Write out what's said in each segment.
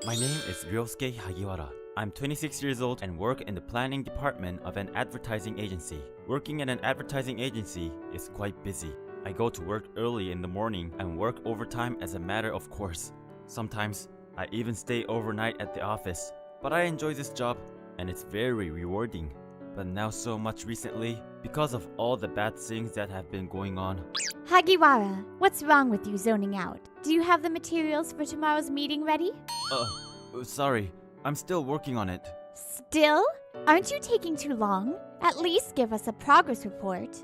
My name is Ryosuke Hagiwara. I'm 26 years old and work in the planning department of an advertising agency. Working in an advertising agency is quite busy. I go to work early in the morning and work overtime as a matter of course. Sometimes I even stay overnight at the office. But I enjoy this job and it's very rewarding. But now so much recently, because of all the bad things that have been going on. Hagiwara, what's wrong with you zoning out? Do you have the materials for tomorrow's meeting ready? Sorry, I'm still working on it. Still? Aren't you taking too long? At least give us a progress report.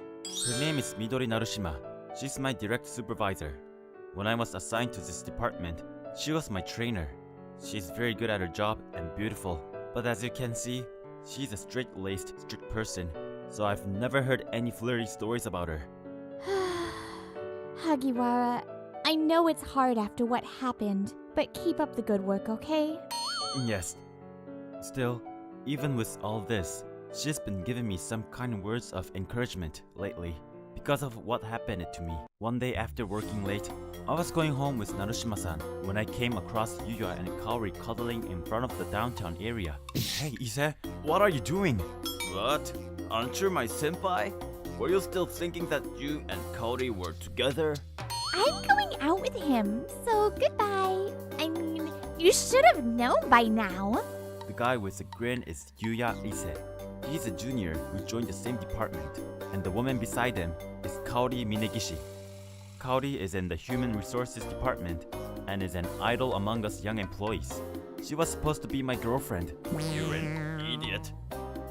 Her name is Midori Narushima. She's my direct supervisor. When I was assigned to this department, she was my trainer. She's very good at her job and beautiful. But as you can see, she's a straight-laced, strict person. So I've never heard any flirty stories about her. Hagiwara, I know it's hard after what happened, but keep up the good work, okay? Yes. Still, even with all this, she's been giving me some kind words of encouragement lately because of what happened to me. One day after working late, I was going home with Narushima-san when I came across Yuya and Kaori cuddling in front of the downtown area. Hey Ise, what are you doing? What? Aren't you my senpai? Were you still thinking that you and Kaori were together? I'm going out with him, so goodbye. I mean, you should have known by now. The guy with the grin is Yuya Ise. He's a junior who joined the same department, and the woman beside him is Kaori Minegishi. Kaori is in the Human Resources Department and is an idol among us young employees. She was supposed to be my girlfriend. You're an idiot.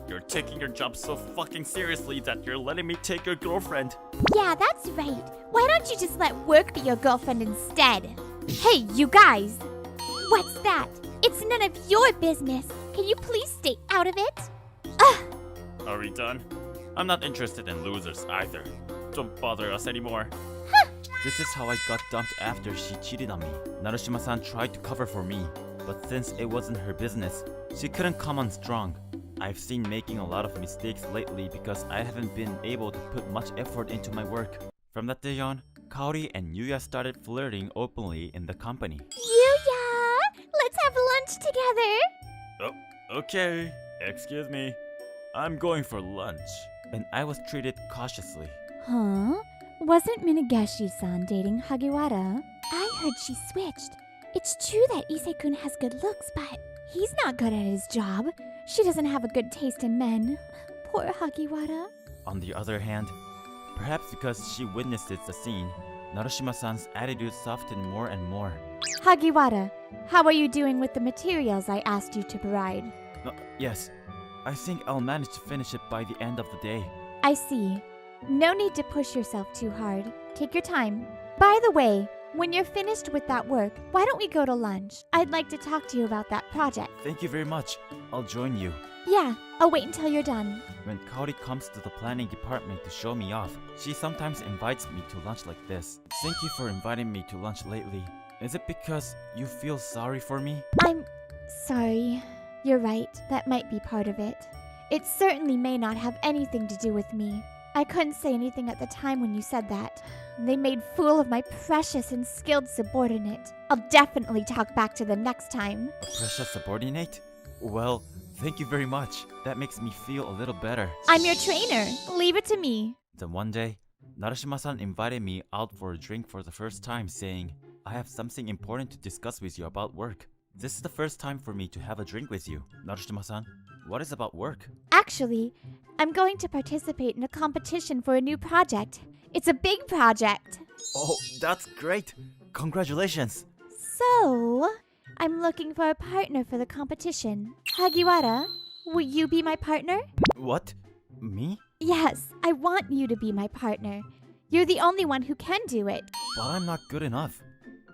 You're taking your job so fucking seriously that you're letting me take your girlfriend. Yeah, that's right. Why don't you just let work be your girlfriend instead? Hey, you guys! What's that? It's none of your business. Can you please stay out of it? Are we done? I'm not interested in losers either. Don't bother us anymore. This is how I got dumped after she cheated on me. Narushima-san tried to cover for me, but since it wasn't her business, she couldn't come on strong. I've seen making a lot of mistakes lately because I haven't been able to put much effort into my work. From that day on, Kaori and Yuya started flirting openly in the company. Yuya! Let's have lunch together! Oh, okay. Excuse me. I'm going for lunch. And I was treated cautiously. Huh? Wasn't Minageshi-san dating Hagiwara? I heard she switched. It's true that Ise-kun has good looks, but he's not good at his job. She doesn't have a good taste in men. Poor Hagiwara. On the other hand, perhaps because she witnessed the scene, Narushima-san's attitude softened more and more. Hagiwara, how are you doing with the materials I asked you to provide? Yes, I think I'll manage to finish it by the end of the day. I see. No need to push yourself too hard. Take your time. By the way, when you're finished with that work, why don't we go to lunch? I'd like to talk to you about that project. Thank you very much. I'll join you. Yeah, I'll wait until you're done. When Kaori comes to the planning department to show me off, she sometimes invites me to lunch like this. Thank you for inviting me to lunch lately. Is it because you feel sorry for me? I'm sorry. You're right, that might be part of it. It certainly may not have anything to do with me. I couldn't say anything at the time when you said that. They made fool of my precious and skilled subordinate. I'll definitely talk back to them next time. A precious subordinate? Well, thank you very much. That makes me feel a little better. I'm your trainer. Leave it to me. Then one day, Narushima-san invited me out for a drink for the first time, saying, I have something important to discuss with you about work. This is the first time for me to have a drink with you. Narushima-san, what is about work? Actually, I'm going to participate in a competition for a new project. It's a big project. Oh, that's great. Congratulations. So, I'm looking for a partner for the competition. Hagiwara, will you be my partner? What? Me? Yes, I want you to be my partner. You're the only one who can do it. But I'm not good enough.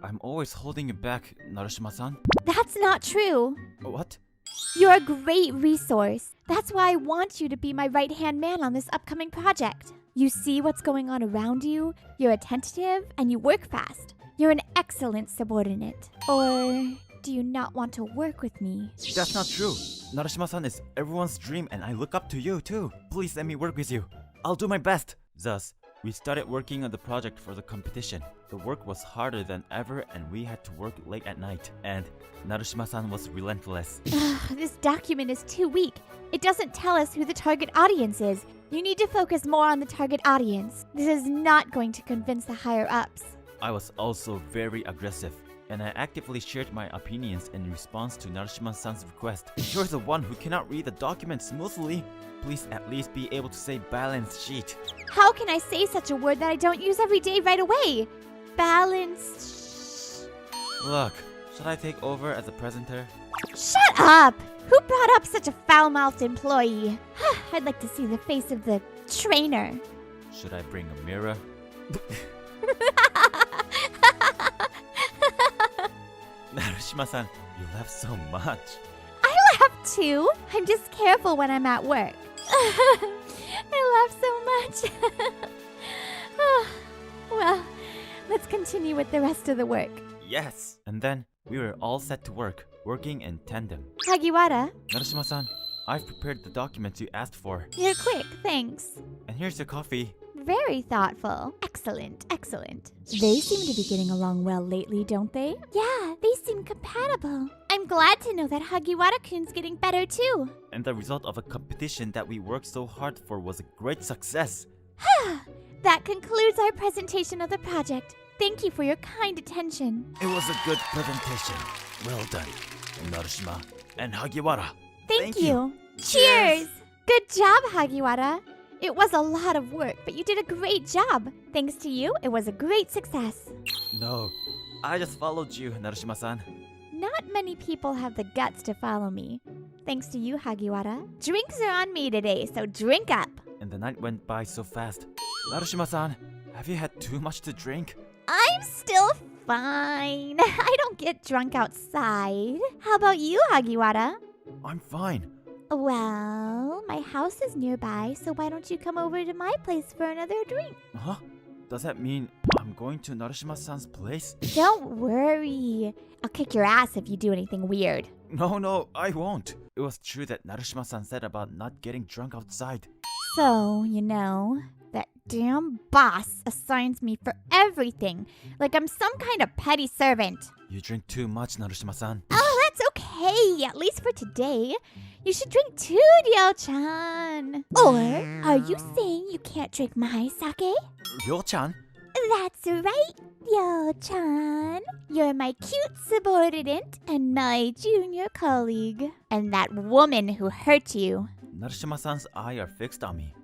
I'm always holding you back, Narushima-san. That's not true. What? You're a great resource. That's why I want you to be my right-hand man on this upcoming project. You see what's going on around you, you're attentive, and you work fast. You're an excellent subordinate. Or do you not want to work with me? That's not true. Narushima-san is everyone's dream and I look up to you too. Please let me work with you. I'll do my best. Thus, We started working on the project for the competition. The work was harder than ever and we had to work late at night. And Narushima-san was relentless. This document is too weak. It doesn't tell us who the target audience is. You need to focus more on the target audience. This is not going to convince the higher-ups. I was also very aggressive, and I actively shared my opinions in response to Narushima-san's request. You're the one who cannot read the document smoothly. Please at least be able to say balance sheet. How can I say such a word that I don't use every day right away? Balance. Look, should I take over as a presenter? Shut up! Who brought up such a foul-mouthed employee? I'd like to see the face of the trainer. Should I bring a mirror? Narushima-san, you laugh so much. I laugh too. I'm just careful when I'm at work. I laugh so much. Well, let's continue with the rest of the work. Yes! And then we were all set to work, working in tandem. Hagiwara, Narushima-san, I've prepared the documents you asked for. you're quick, thanks. And here's your coffee. Very thoughtful. Excellent, excellent. They seem to be getting along well lately, don't they? Yeah, they seem compatible. I'm glad to know that Hagiwara-kun's getting better too. And the result of a competition that we worked so hard for was a great success. That concludes our presentation of the project. Thank you for your kind attention. It was a good presentation. Well done, Narushima and Hagiwara. Thank you. Cheers! Good job, Hagiwara. It was a lot of work, but you did a great job. Thanks to you, it was a great success. No, I just followed you, Narushima-san. Not many people have the guts to follow me. Thanks to you, Hagiwara. Drinks are on me today, so drink up. And the night went by so fast. Narushima-san, have you had too much to drink? I'm still fine. I don't get drunk outside. How about you, Hagiwara? I'm fine. Well, my house is nearby, so why don't you come over to my place for another drink? Huh? Does that mean I'm going to Narushima-san's place? Don't worry. I'll kick your ass if you do anything weird. No, I won't. It was true that Narushima-san said about not getting drunk outside. So, that damn boss assigns me for everything, like I'm some kind of petty servant. You drink too much, Narushima-san. Oh, that's okay, at least for today. You should drink too, Ryo-chan. Or are you saying you can't drink my sake? Ryo-chan? That's right, Ryo-chan. You're my cute subordinate and my junior colleague. And that woman who hurt you. Narushima-san's eyes are fixed on me.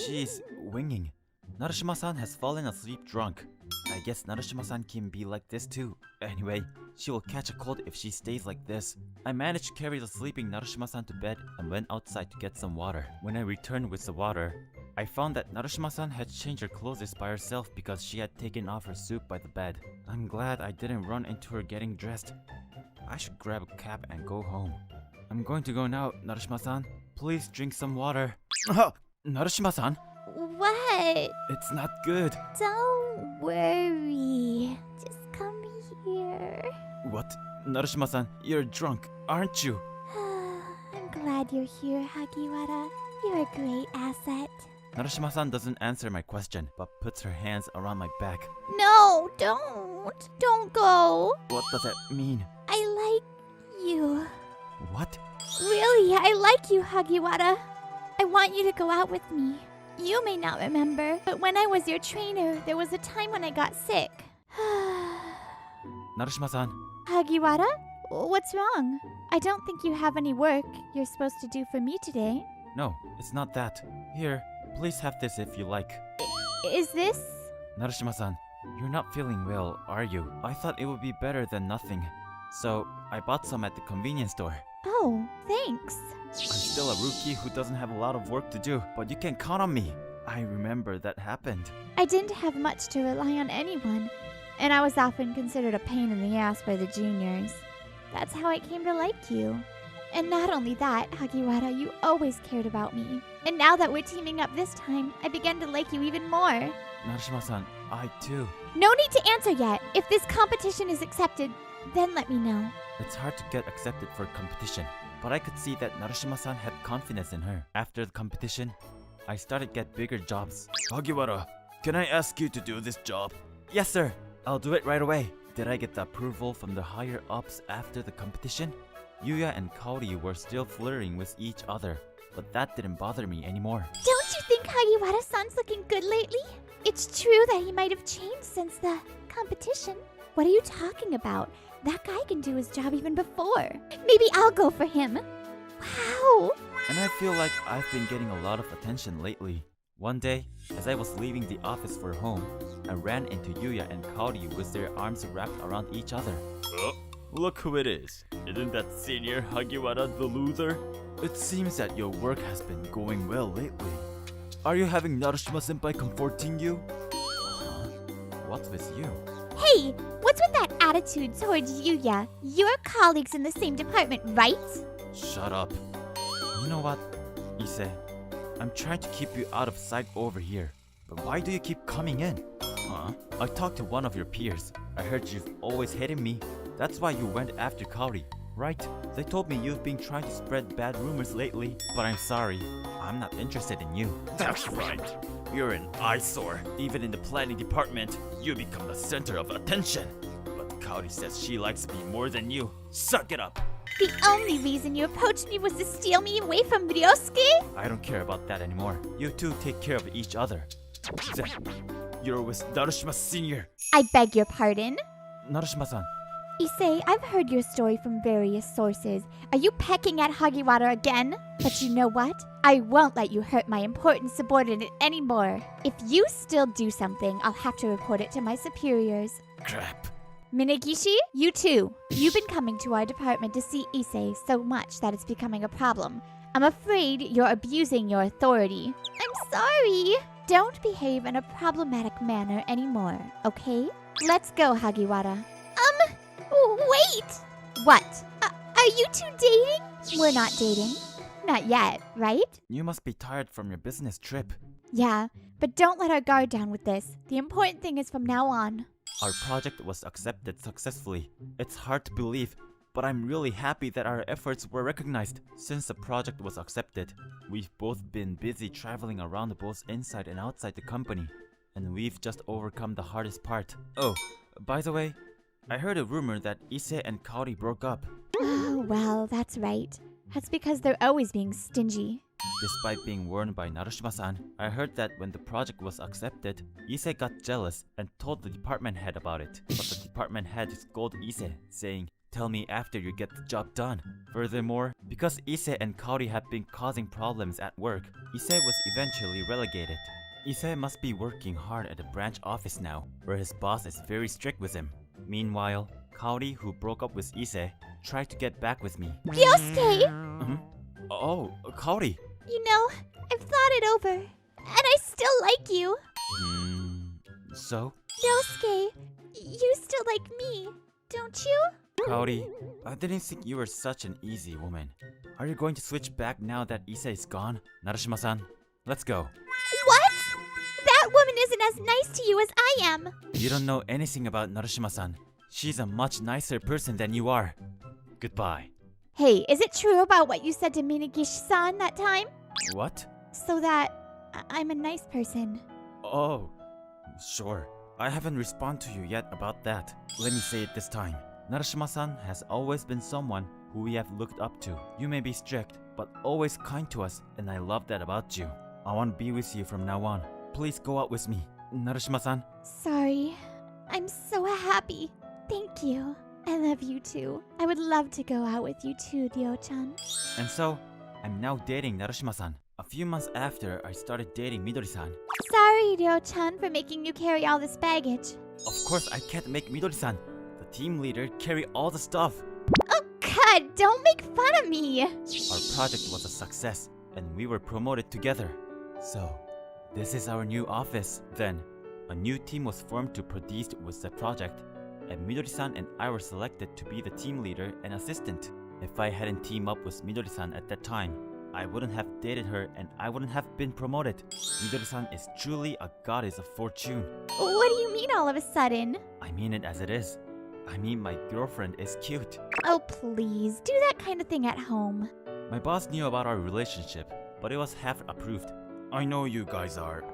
She's winging. Narushima-san has fallen asleep drunk. I guess Narushima-san can be like this too. Anyway, she will catch a cold if she stays like this. I managed to carry the sleeping Narushima-san to bed and went outside to get some water. When I returned with the water, I found that Narushima-san had changed her clothes by herself because she had taken off her suit by the bed. I'm glad I didn't run into her getting dressed. I should grab a cab and go home. I'm going to go now, Narushima-san. Please drink some water. Narushima-san? What? It's not good. Don't worry. Just come here. What? Narushima-san, you're drunk, aren't you? I'm glad you're here, Hagiwara. You're a great asset. Narushima-san doesn't answer my question, but puts her hands around my back. No, don't. Don't go. What does that mean? I like you. What? Really, I like you, Hagiwara. I want you to go out with me. You may not remember, but when I was your trainer, there was a time when I got sick. Narushima-san. Hagiwara? What's wrong? I don't think you have any work you're supposed to do for me today. No, it's not that. Here, please have this if you like. Is this? Narushima-san, you're not feeling well, are you? I thought it would be better than nothing. So, I bought some at the convenience store. Oh, thanks. I'm still a rookie who doesn't have a lot of work to do, but you can count on me. I remember that happened. I didn't have much to rely on anyone, and I was often considered a pain in the ass by the juniors. That's how I came to like you. And not only that, Hagiwara, you always cared about me. And now that we're teaming up this time, I began to like you even more. Narushima-san, I too. No need to answer yet. If this competition is accepted, then let me know. It's hard to get accepted for competition, but I could see that Narushima-san had confidence in her. After the competition, I started to get bigger jobs. Hagiwara, can I ask you to do this job? Yes, sir. I'll do it right away. Did I get the approval from the higher ups after the competition? Yuya and Kaori were still flirting with each other, but that didn't bother me anymore. Don't you think Hagiwara-san's looking good lately? It's true that he might have changed since the competition. What are you talking about? That guy can do his job even before. Maybe I'll go for him. Wow! And I feel like I've been getting a lot of attention lately. One day, as I was leaving the office for home, I ran into Yuya and Kaori with their arms wrapped around each other. Oh, look who it is. Isn't that senior Hagiwara the loser? It seems that your work has been going well lately. Are you having Narushima-senpai comforting you? What's with you? Hey, what's with that attitude towards Yuya? You're colleagues in the same department, right? Shut up. You know what, Ise? I'm trying to keep you out of sight over here, but why do you keep coming in? Huh? I talked to one of your peers. I heard you've always hated me. That's why you went after Kaori, right? They told me you've been trying to spread bad rumors lately, but I'm sorry. I'm not interested in you. That's right. You're an eyesore. Even in the planning department, you become the center of attention. But Kaori says she likes me more than you. Suck it up. The only reason you approached me was to steal me away from Ryosuke? I don't care about that anymore. You two take care of each other. You're with Narushima Senior. I beg your pardon? Narushima-san. Issei, I've heard your story from various sources. Are you pecking at Hagiwara again? But you know what? I won't let you hurt my important subordinate anymore. If you still do something, I'll have to report it to my superiors. Crap. Minagishi, you too. You've been coming to our department to see Issei so much that it's becoming a problem. I'm afraid you're abusing your authority. I'm sorry. Don't behave in a problematic manner anymore, okay? Let's go, Hagiwara. Wait! What? Are you two dating? We're not dating. Not yet, right? You must be tired from your business trip. Yeah, but don't let our guard down with this. The important thing is from now on. Our project was accepted successfully. It's hard to believe, but I'm really happy that our efforts were recognized. Since the project was accepted, we've both been busy traveling around both inside and outside the company, and we've just overcome the hardest part. Oh, by the way, I heard a rumor that Issei and Kaori broke up. Oh, well, that's right. That's because they're always being stingy. Despite being warned by Narushima-san, I heard that when the project was accepted, Issei got jealous and told the department head about it. But the department head scolded Issei, saying, "Tell me after you get the job done." Furthermore, because Issei and Kaori had been causing problems at work, Issei was eventually relegated. Issei must be working hard at the branch office now, where his boss is very strict with him. Meanwhile, Kaori, who broke up with Issei, tried to get back with me. Ryosuke! Oh, Kaori! You know, I've thought it over, and I still like you. So? Ryosuke, you still like me, don't you? Kaori, I didn't think you were such an easy woman. Are you going to switch back now that Issei is gone? Narushima-san, let's go. What? That woman isn't as nice to you as I am. You don't know anything about Narushima-san. She's a much nicer person than you are. Goodbye. Hey, is it true about what you said to Minagishi-san that time? What? So that I'm a nice person. Oh, sure. I haven't responded to you yet about that. Let me say it this time. Narushima-san has always been someone who we have looked up to. You may be strict, but always kind to us, and I love that about you. I want to be with you from now on. Please go out with me. Narushima-san. Sorry. I'm so happy. Thank you. I love you too. I would love to go out with you too, Ryo-chan. And so, I'm now dating Narushima-san. A few months after I started dating Midori-san. Sorry, Ryo-chan, for making you carry all this baggage. Of course I can't make Midori-san, the team leader, carry all the stuff. Oh God, don't make fun of me. Our project was a success, and we were promoted together. So, this is our new office. Then, a new team was formed to proceed with the project, and Midori-san and I were selected to be the team leader and assistant. If I hadn't teamed up with Midori-san at that time, I wouldn't have dated her and I wouldn't have been promoted. Midori-san is truly a goddess of fortune. What do you mean all of a sudden? I mean it as it is. I mean my girlfriend is cute. Oh please, do that kind of thing at home. My boss knew about our relationship, but it was half approved. I know you guys are,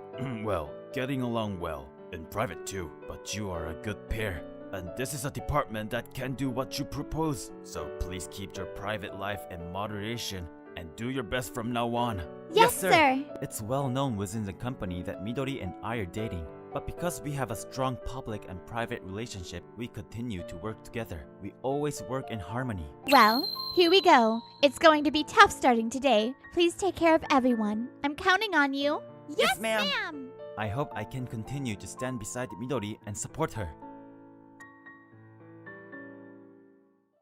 well, getting along well, in private too, but you are a good pair. And this is a department that can do what you propose, so please keep your private life in moderation and do your best from now on. Yes, sir. It's well known within the company that Midori and I are dating. But because we have a strong public and private relationship, we continue to work together. We always work in harmony. Well, here we go. It's going to be tough starting today. Please take care of everyone. I'm counting on you. Yes, ma'am. I hope I can continue to stand beside Midori and support her.